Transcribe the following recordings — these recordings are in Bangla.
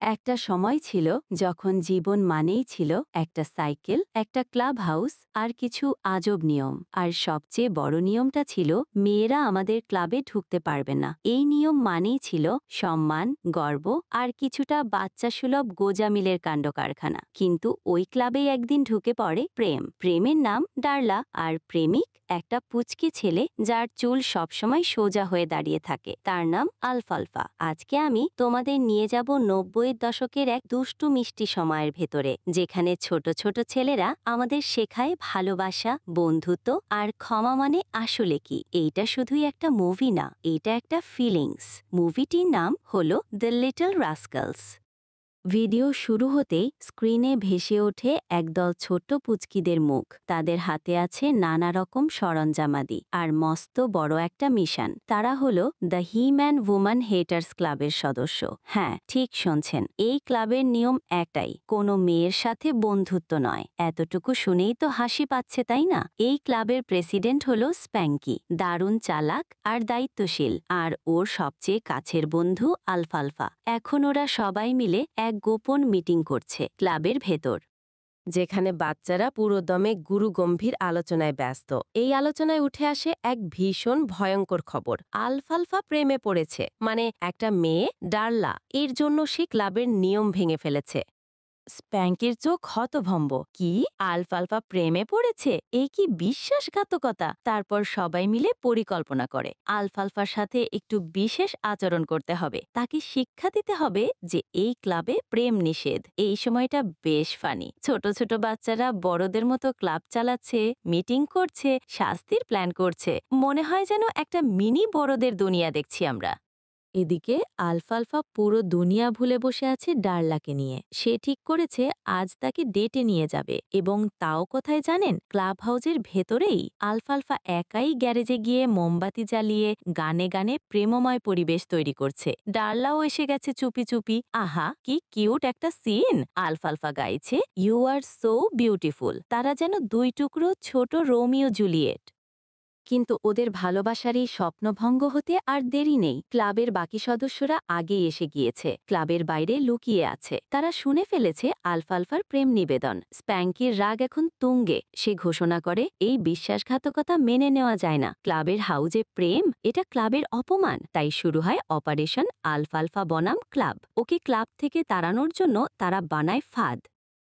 একটা সময় ছিল যখন জীবন মানেই ছিল একটা সাইকেল, একটা ক্লাব হাউস আর কিছু আজব নিয়ম। আর সবচেয়ে বড় নিয়মটা ছিল মেয়েরা আমাদের ক্লাবে ঢুকতে পারবে না। এই নিয়ম মানেই ছিল সম্মান, গর্ব আর কিছুটা বাচ্চা সুলভ গোজামিলের কাণ্ড কারখানা। কিন্তু ওই ক্লাবেই একদিন ঢুকে পড়ে প্রেম। প্রেমের নাম ডারলা, আর প্রেমিক একটা পুচকি ছেলে যার চুল সবসময় সোজা হয়ে দাঁড়িয়ে থাকে। তার নাম আলফালফা। আজকে আমি তোমাদের নিয়ে যাব ৯০-এর দশকের এক দুষ্টু মিষ্টি সময়ের ভেতরে, যেখানে ছোট ছোট ছেলেরা আমাদের শেখায় ভালোবাসা, বন্ধুত্ব আর ক্ষমা মানে আসলে কি। এইটা শুধুই একটা মুভি না, এটা একটা ফিলিংস। মুভিটির নাম হলো দ্য লিটল রাস্কেলস। ভিডিও শুরু হতেই স্ক্রিনে ভেসে ওঠে একদল ছোট্ট পুচকিদের মুখ। তাদের হাতে আছে নানা রকম সরঞ্জামাদি আর মস্ত বড় একটা মিশন। তারা হলো the him and woman haters ক্লাবের সদস্য। হ্যাঁ, ঠিক শুনছেন, এই ক্লাবের নিয়ম একটাই, কোনো মেয়ের সাথে বন্ধুত্ব নয়। এতটুকু শুনেই তো হাসি পাচ্ছে, তাই না? এই ক্লাবের প্রেসিডেন্ট হলো স্প্যাঙ্কি, দারুণ চালাক আর দায়িত্বশীল, আর ওর সবচেয়ে কাছের বন্ধু আলফালফা। এখন ওরা সবাই মিলে এক গোপন মিটিং করছে ক্লাবের ভেতর, যেখানে বাচ্চারা পুরো দমে গুরুগম্ভীর আলোচনায় ব্যস্ত। এই আলোচনায় উঠে আসে এক ভীষণ ভয়ঙ্কর খবর। আলফালফা প্রেমে পড়েছে, মানে একটা মেয়ে ডারলা। এর জন্য সে ক্লাবের নিয়ম ভেঙে ফেলেছে। স্প্যাঙ্কির চোখ হতভম্ব। কি? আলফালফা প্রেমে পড়েছে? এই কি বিশ্বাসঘাতকতা! তারপর সবাই মিলে পরিকল্পনা করে আলফালফার সাথে একটু বিশেষ আচরণ করতে হবে। তাকে শিক্ষা দিতে হবে যে এই ক্লাবে প্রেম নিষেধ। এই সময়টা বেশ ফানি। ছোট ছোট বাচ্চারা বড়দের মতো ক্লাব চালাচ্ছে, মিটিং করছে, শাস্তির প্ল্যান করছে। মনে হয় যেন একটা মিনি বড়দের দুনিয়া দেখছি আমরা। এদিকে আলফালফা পুরো দুনিয়া ভুলে বসে আছে ডারলাকে নিয়ে। সে ঠিক করেছে আজ তাকে ডেটে নিয়ে যাবে, এবং তাও কোথায় জানেন? ক্লাব হাউসের ভেতরেই। আলফালফা একাই গ্যারেজে গিয়ে মোমবাতি জ্বালিয়ে গানে গানে প্রেমময় পরিবেশ তৈরি করছে। ডারলাও এসে গেছে চুপি চুপি। আহা, কি কিউট একটা সিন! আলফালফা গাইছে ইউ আর সো বিউটিফুল। তারা যেন দুই টুকরো ছোট রোমিও জুলিয়েট। কিন্তু ওদের ভালোবাসারই স্বপ্নভঙ্গ হতে আর দেরি নেই। ক্লাবের বাকি সদস্যরা আগেই এসে গিয়েছে, ক্লাবের বাইরে লুকিয়ে আছে। তারা শুনে ফেলেছে আলফালফার প্রেম নিবেদন। স্প্যাঙ্কির রাগ এখন তুঙ্গে। সে ঘোষণা করে এই বিশ্বাসঘাতকতা মেনে নেওয়া যায় না। ক্লাবের হাউজে প্রেম, এটা ক্লাবের অপমান। তাই শুরু হয় অপারেশন আলফালফা বনাম ক্লাব। ওকে ক্লাব থেকে তাড়ানোর জন্য তারা বানায় ফাঁদ।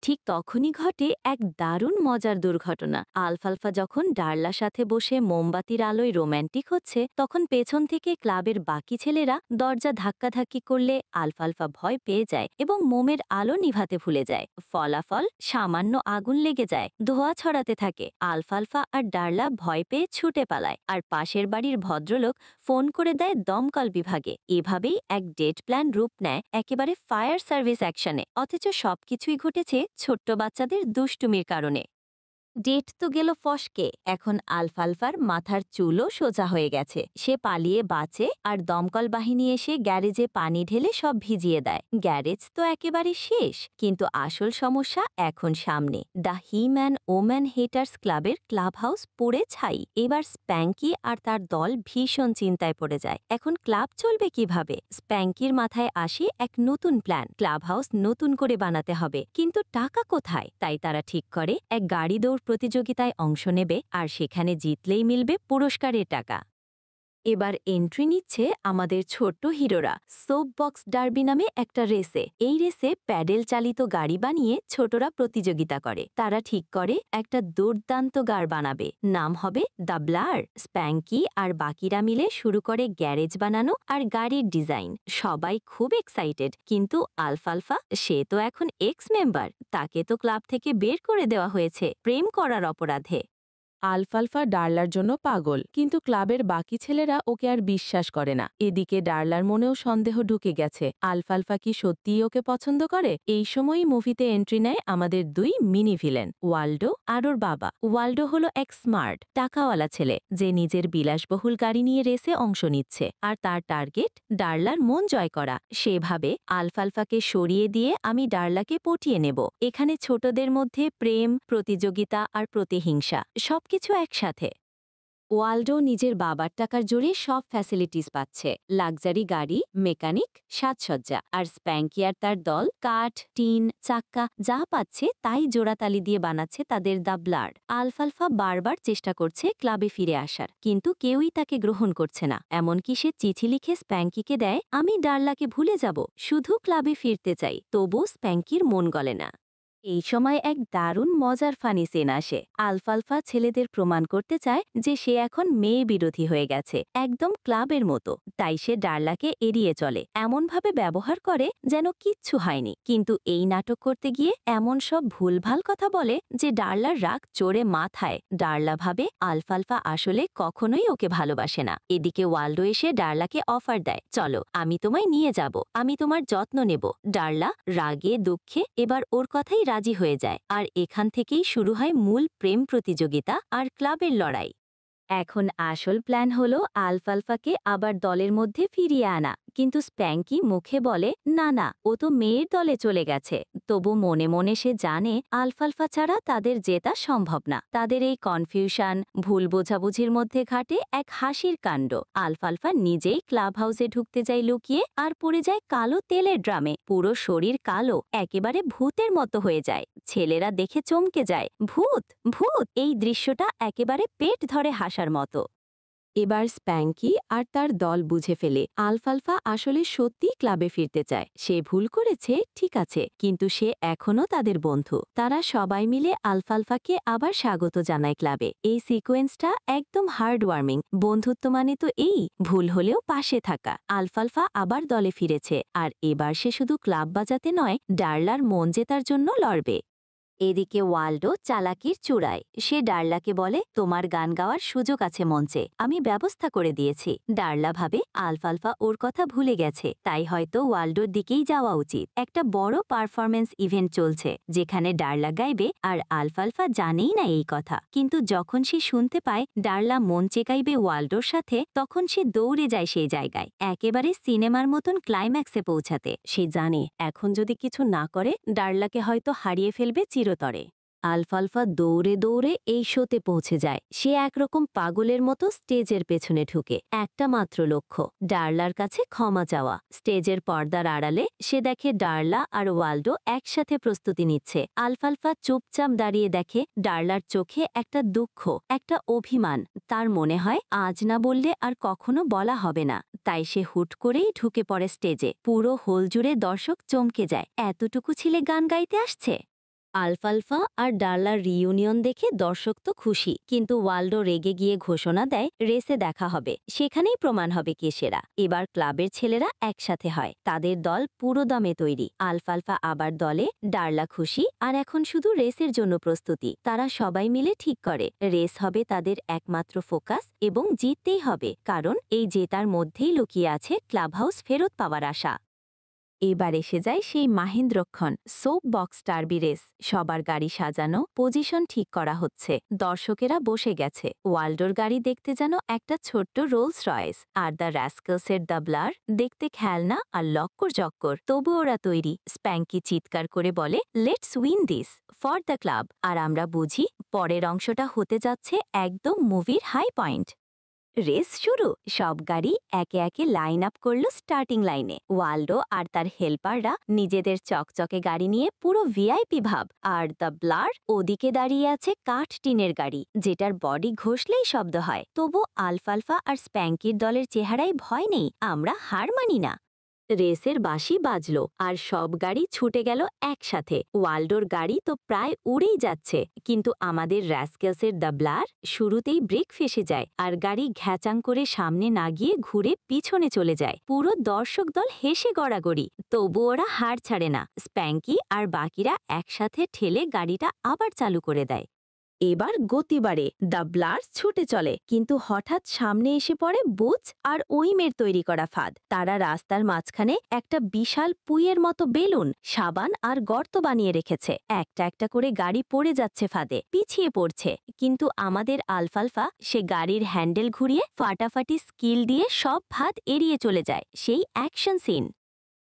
ঠিক তখনই ঘটে এক দারুণ মজার দুর্ঘটনা। আলফালফা যখন ডারলার সাথে বসে মোমবাতির আলোয় রোম্যান্টিক হচ্ছে, তখন পেছন থেকে ক্লাবের বাকি ছেলেরা দরজা ধাক্কাধাক্কি করলে আলফালফা ভয় পেয়ে যায় এবং মোমের আলো নিভাতে ভুলে যায়। ফলাফল, সামান্য আগুন লেগে যায়, ধোঁয়া ছড়াতে থাকে। আলফালফা আর ডারলা ভয় পেয়ে ছুটে পালায়, আর পাশের বাড়ির ভদ্রলোক ফোন করে দেয় দমকল বিভাগে। এভাবেই এক ডেট প্ল্যান রূপ নেয় একেবারে ফায়ার সার্ভিস অ্যাকশনে। অথচ সবকিছুই ঘটেছে ছোট্ট বাচ্চাদের দুষ্টুমির কারণে। ডেট তো গেল ফসকে। এখন আলফালফার মাথার চুলও সোজা হয়ে গেছে। সে পালিয়ে বাঁচে, আর দমকল বাহিনী এসে গ্যারেজে পানি ঢেলে সব ভিজিয়ে দেয়। গ্যারেজ তো একেবারে শেষ, কিন্তু আসল সমস্যা এখন সামনে। The him and woman haters ক্লাবের ক্লাব হাউস পুড়ে ছাই। এবার স্প্যাঙ্কি আর তার দল ভীষণ চিন্তায় পড়ে যায়। এখন ক্লাব চলবে কিভাবে? স্প্যাঙ্কির মাথায় আসে এক নতুন প্ল্যান। ক্লাব হাউস নতুন করে বানাতে হবে, কিন্তু টাকা কোথায়? তাই তারা ঠিক করে এক গাড়ি দৌড় প্রতিযোগিতায় অংশ নেবে, আর সেখানে জিতলেই মিলবে পুরস্কারের টাকা। এবার এন্ট্রি নিচ্ছে আমাদের ছোট্ট হিরোরা সোপ বক্স ডার্বি নামে একটা রেসে। এই রেসে প্যাডেল চালিত গাড়ি বানিয়ে ছোটরা প্রতিযোগিতা করে। তারা ঠিক করে একটা দুর্দান্ত গাড় বানাবে, নাম হবে দ্য ব্লার। স্প্যাঙ্কি আর বাকিরা মিলে শুরু করে গ্যারেজ বানানো আর গাড়ির ডিজাইন। সবাই খুব এক্সাইটেড, কিন্তু আলফালফা, সে তো এখন এক্স মেম্বার। তাকে তো ক্লাব থেকে বের করে দেওয়া হয়েছে প্রেম করার অপরাধে। আলফালফা ডারলার জন্য পাগল, কিন্তু ক্লাবের বাকি ছেলেরা ওকে আর বিশ্বাস করে না। এদিকে ডারলার মনেও সন্দেহ ঢুকে গেছে, আলফালফা কি সত্যিই ওকে পছন্দ করে? এই সময়ই মুভিতে এন্ট্রি নেয় আমাদের দুই মিনি ভিলেন, ওয়াল্ডো আর ওর বাবা। ওয়াল্ডো হলো এক স্মার্ট, টাকাওয়ালা ছেলে যে নিজের বিলাসবহুল গাড়ি নিয়ে রেসে অংশ নিচ্ছে, আর তার টার্গেট ডারলার মন জয় করা। সেভাবে আলফালফাকে সরিয়ে দিয়ে আমি ডারলাকে পটিয়ে নেব। এখানে ছোটদের মধ্যে প্রেম, প্রতিযোগিতা আর প্রতিহিংসা সবকিছু একসাথে। ওয়াল্ডো নিজের বাবার টাকার জোরে সব ফ্যাসিলিটিস পাচ্ছে, লাক্সারি গাড়ি, মেকানিক, সাজসজ্জা। আর স্প্যাঙ্কি আর তার দল কাঠ, টিন, চাক্কা যা পাচ্ছে তাই জোড়াতালি দিয়ে বানাচ্ছে তাদের দ্য ব্লাড। আলফালফা বারবার চেষ্টা করছে ক্লাবে ফিরে আসার, কিন্তু কেউই তাকে গ্রহণ করছে না। এমনকি সে চিঠি লিখে স্প্যাঙ্কিকে দেয়, আমি ডার্লাকে ভুলে যাব, শুধু ক্লাবে ফিরতে চাই। তবু স্প্যাঙ্কির মন গলে না। এই সময় এক দারুণ মজার ফানি সিন আসে। আলফালফা ছেলেদের প্রমাণ করতে চায় যে সে এখন মেয়ে বিরোধী হয়ে গেছে, একদম ক্লাবের মতো। তাই সে ডার্লাকে এড়িয়ে চলে, এমনভাবে ব্যবহার করে যেন কিচ্ছু হয়নি। কিন্তু এই নাটক করতে গিয়ে এমন সব ভুলভাল কথা বলে যে ডার্লার রাগ চড়ে মাথায়। ডার্লা ভাবে আলফালফা আসলে কখনোই ওকে ভালোবাসে না। এদিকে ওয়াল্ডো এসে ডার্লাকে অফার দেয়, চলো আমি তোমায় নিয়ে যাব, আমি তোমার যত্ন নেব। ডার্লা রাগে দুঃখে এবার ওর কথাই রাজি হয়ে যায়, আর এখান থেকেই শুরু হয় মূল প্রেম প্রতিযোগিতা আর ক্লাবের লড়াই। এখন আসল প্ল্যান হলো আলফালফাকে আবার দলের মধ্যে ফিরিয়ে আনা। কিন্তু স্প্যাঙ্কি মুখে বলে না না, ও তো মেয়ের দলে চলে গেছে। তবু মনে মনে সে জানে আলফালফা ছাড়া তাদের জেতা সম্ভব না। তাদের এই কনফিউশন, ভুল বোঝাবুঝির মধ্যে ঘাটে এক হাসির কাণ্ড। আলফালফা নিজেই ক্লাব হাউসে ঢুকতে যায় লুকিয়ে, আর পড়ে যায় কালো তেলের ড্রামে। পুরো শরীর কালো, একেবারে ভূতের মতো হয়ে যায়। ছেলেরা দেখে চমকে যায়, ভূত ভূত! এই দৃশ্যটা একেবারে পেট ধরে হাসার মতো। এবার স্প্যাঙ্কি আর তার দল বুঝে ফেলে আলফালফা আসলে সত্যি ক্লাবে ফিরতে চায়। সে ভুল করেছে, ঠিক আছে, কিন্তু সে এখনও তাদের বন্ধু। তারা সবাই মিলে আলফালফাকে আবার স্বাগত জানায় ক্লাবে। এই সিকোয়েন্সটা একদম হার্ডওয়ার্মিং। বন্ধুত্ব মানে তো এই, ভুল হলেও পাশে থাকা। আলফালফা আবার দলে ফিরেছে, আর এবার সে শুধু ক্লাব বাজাতে নয়, ডার্লার মন জেতার জন্য লড়বে। এদিকে ওয়াল্ডো চালাকির চূড়ায়। সে ডার্লাকে বলে, তোমার গান গাওয়ার সুযোগ আছে মঞ্চে, আমি ব্যবস্থা করে দিয়েছি। ডার্লা ভাবে আলফালফা ওর কথা ভুলে গেছে, তাই হয়তো ওয়াল্ডোর দিকেই যাওয়া উচিত। একটা বড় পারফরমেন্স ইভেন্ট চলছে, যেখানে ডার্লা গাইবে, আর আলফালফা জানেই না এই কথা। কিন্তু যখন সে শুনতে পায় ডার্লা মঞ্চে গাইবে ওয়াল্ডোর সাথে, তখন সে দৌড়ে যায় সেই জায়গায়, একেবারে সিনেমার মতন ক্লাইম্যাক্সে পৌঁছাতে। সে জানে এখন যদি কিছু না করে ডার্লাকে হয়তো হারিয়ে ফেলবে চিরতরে। আলফালফা দৌড়ে দৌড়ে এই শোতে পৌঁছে যায়। সে একরকম পাগলের মতো স্টেজের পেছনে ঢুকে, একটা মাত্র লক্ষ্য ডার্লার কাছে ক্ষমা চাওয়া। স্টেজের পর্দার আড়ালে সে দেখে ডার্লা আর ওয়াল্ডো একসাথে প্রস্তুতি নিচ্ছে। আলফালফা চুপচাপ দাঁড়িয়ে দেখে ডার্লার চোখে একটা দুঃখ, একটা অভিমান। তার মনে হয় আজ না বললে আর কখনো বলা হবে না। তাই সে হুট করেই ঢুকে পড়ে স্টেজে। পুরো হোল জুড়ে দর্শক চমকে যায়, এতটুকু ছেলে গান গাইতে আসছে। আলফালফা আর ডার্লার রিইউনিয়ন দেখে দর্শক তো খুশি, কিন্তু ওয়াল্ডো রেগে গিয়ে ঘোষণা দেয় রেসে দেখা হবে, সেখানেই প্রমাণ হবে কে সেরা। এবার ক্লাবের ছেলেরা একসাথে হয়, তাদের দল পুরো দমে তৈরি। আলফালফা আবার দলে, ডার্লা খুশি, আর এখন শুধু রেসের জন্য প্রস্তুতি। তারা সবাই মিলে ঠিক করে রেস হবে তাদের একমাত্র ফোকাস, এবং জিততেই হবে, কারণ এই জেতার মধ্যেই লুকিয়ে আছে ক্লাব হাউস ফেরত পাওয়ার আশা। এবার এসে যায় সেই মাহেন্দ্রক্ষণ, সোপ বক্স টার্বি রেস। সবার গাড়ি সাজানো, পজিশন ঠিক করা হচ্ছে, দর্শকেরা বসে গেছে। ওয়াল্ডোর গাড়ি দেখতে যেন একটা ছোট্ট রোলস রয়েস, আর দ্য র্যাস্কেলসের দ্য ব্লার দেখতে খেলনা আর লক্কর জক্কর। তবু ওরা তৈরি। স্প্যাঙ্কি চিৎকার করে বলে, let's win this for the club. আর আমরা বুঝি পরের অংশটা হতে যাচ্ছে একদম মুভির হাই পয়েন্ট। রেস শুরু, সব গাড়ি একে একে লাইন আপ করলো স্টার্টিং লাইনে। ওয়াল্ডো আর তার হেল্পাররা নিজেদের চকচকে গাড়ি নিয়ে পুরো ভিআইপি ভাব, আর দ্য ব্লার ওদিকে দাঁড়িয়ে আছে কাঠ টিনের গাড়ি, যেটার বডি ঘষলেই শব্দ হয়। তবু আলফালফা আর স্প্যাঙ্কির দলের চেহারায় ভয় নেই, আমরা হার মানি না। রেসের বাঁশি বাজল, আর সব গাড়ি ছুটে গেল একসাথে। ওয়াল্ডোর গাড়ি তো প্রায় উড়েই যাচ্ছে, কিন্তু আমাদের র্যাস্কেলসের দ্য ব্লার শুরুতেই ব্রেক ফেসে যায়, আর গাড়ি ঘ্যাচাং করে সামনে না গিয়ে ঘুরে পিছনে চলে যায়। পুরো দর্শক দল হেসে গড়াগড়ি, তবু ওরা হার ছাড়ে না। স্প্যাঙ্কি আর বাকিরা একসাথে ঠেলে গাড়িটা আবার চালু করে দেয়। এবার গতি বাড়ে, দ্য ব্লার ছুটে চলে, কিন্তু হঠাৎ সামনে এসে পড়ে বুচ আর ওইমের তৈরি করা ফাঁদ। তারা রাস্তার মাঝখানে একটা বিশাল পুইয়ের মতো বেলুন, সাবান আর গর্ত বানিয়ে রেখেছে। একটা একটা করে গাড়ি পড়ে যাচ্ছে ফাঁদে, পিছিয়ে পড়ছে। কিন্তু আমাদের আলফালফা সে গাড়ির হ্যান্ডেল ঘুরিয়ে ফাটাফাটি স্কিল দিয়ে সব ফাঁদ এড়িয়ে চলে যায়। সেই অ্যাকশন সিন।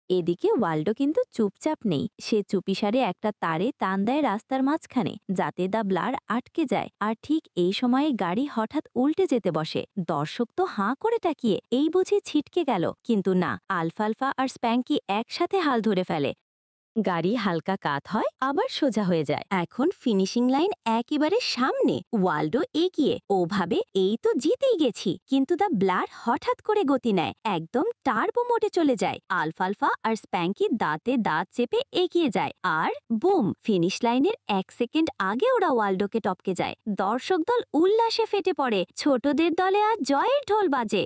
এদিকে ওয়াল্ডো কিন্তু চুপচাপ নেই, সে চুপিসারে একটা তারে টান দেয় রাস্তার মাঝখানে, যাতে দা ব্লার আটকে যায়। আর ঠিক এই সময়ে গাড়ি হঠাৎ উল্টে যেতে বসে। দর্শক তো হাঁ করে তাকিয়ে, এই বুঝি ছিটকে গেল, কিন্তু না, আলফালফা আর স্প্যাঙ্কি একসাথে হাল ধরে ফেলে। গাড়ি হালকা কাত হয়, আবার সোজা হয়ে যায়। এখন ফিনিশিং লাইন একেবারে সামনে, ওয়াল্ডো এগিয়ে, ও ভাবে এই তো জিতেই গেছি, কিন্তু দা ব্লার হঠাৎ করে গতি নেয়, একদম টার্বো মোডে চলে যায়। আলফালফা আর স্প্যাঙ্কি দাঁতে দাঁত চেপে এগিয়ে যায়, আর বুম, ফিনিশ লাইনের 1 সেকেন্ড আগে ওরা ওয়াল্ডোকে টপকে যায়। দর্শক দল উল্লাসে ফেটে পড়ে, ছোটদের দলে আর জয়ের ঢোল বাজে।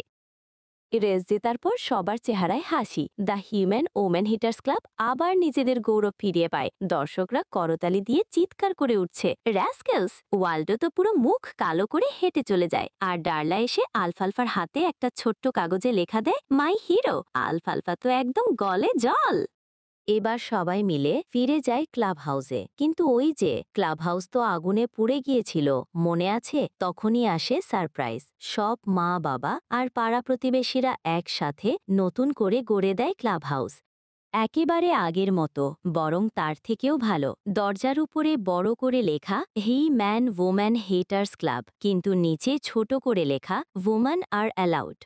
রেস জেতার পর সবার চেহারায় হাসি। The human women hitters club আবার নিজেদের গৌরব ফিরিয়ে পায়। দর্শকরা করতালি দিয়ে চিৎকার করে উঠছে, র্যাস্কেলস! ওয়াল্ডো তো পুরো মুখ কালো করে হেঁটে চলে যায়, আর ডার্লা এসে আলফালফার হাতে একটা ছোট্ট কাগজে লেখা দেয়, মাই হিরো। আলফালফা তো একদম গলে জল। এবার সবাই মিলে ফিরে যায় ক্লাব হাউসে, কিন্তু ওই যে ক্লাব হাউস তো আগুনে পুড়ে গিয়েছিল, মনে আছে? তখনই আসে সারপ্রাইজ। সব মা বাবা আর পাড়া প্রতিবেশীরা একসাথে নতুন করে গড়ে দেয় ক্লাব হাউস, একেবারে আগের মতো, বরং তার থেকেও ভালো। দরজার উপরে বড় করে লেখা হি ম্যান ওম্যান হেটার্স ক্লাব, কিন্তু নিচে ছোট করে লেখা ওম্যান আর অ্যালাউড।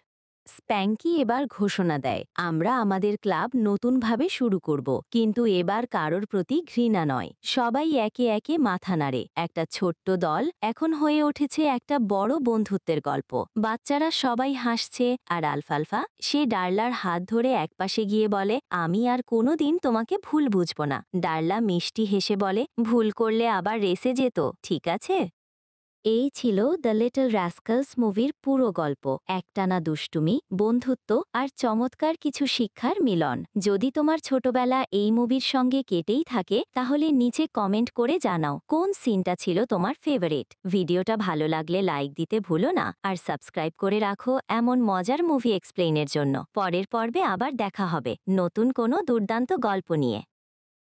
স্প্যাঙ্কি এবার ঘোষণা দেয়, আমরা আমাদের ক্লাব নতুনভাবে শুরু করব, কিন্তু এবার কারোর প্রতি ঘৃণা নয়। সবাই একে একে মাথা নাড়ে। একটা ছোট্ট দল এখন হয়ে উঠেছে একটা বড় বন্ধুত্বের গল্প। বাচ্চারা সবাই হাসছে, আর আলফালফা সে ডার্লার হাত ধরে একপাশে গিয়ে বলে, আমি আর কোনোদিন তোমাকে ভুল বুঝব না। ডার্লা মিষ্টি হেসে বলে, ভুল করলে আবার রেসে যেত, ঠিক আছে? এই ছিল দ্য লিটল রাস্কালস মুভির পুরো গল্প। একটানা দুষ্টুমি, বন্ধুত্ব আর চমৎকার কিছু শিক্ষার মিলন। যদি তোমার ছোটবেলা এই মুভির সঙ্গে কেটেই থাকে, তাহলে নিচে কমেন্ট করে জানাও কোন সিনটা ছিল তোমার ফেভারিট। ভিডিওটা ভালো লাগলে লাইক দিতে ভুলো না, আর সাবস্ক্রাইব করে রাখো এমন মজার মুভি এক্সপ্লেইনের জন্য। পরের পর্বে আবার দেখা হবে নতুন কোনো দুর্দান্ত গল্প নিয়ে।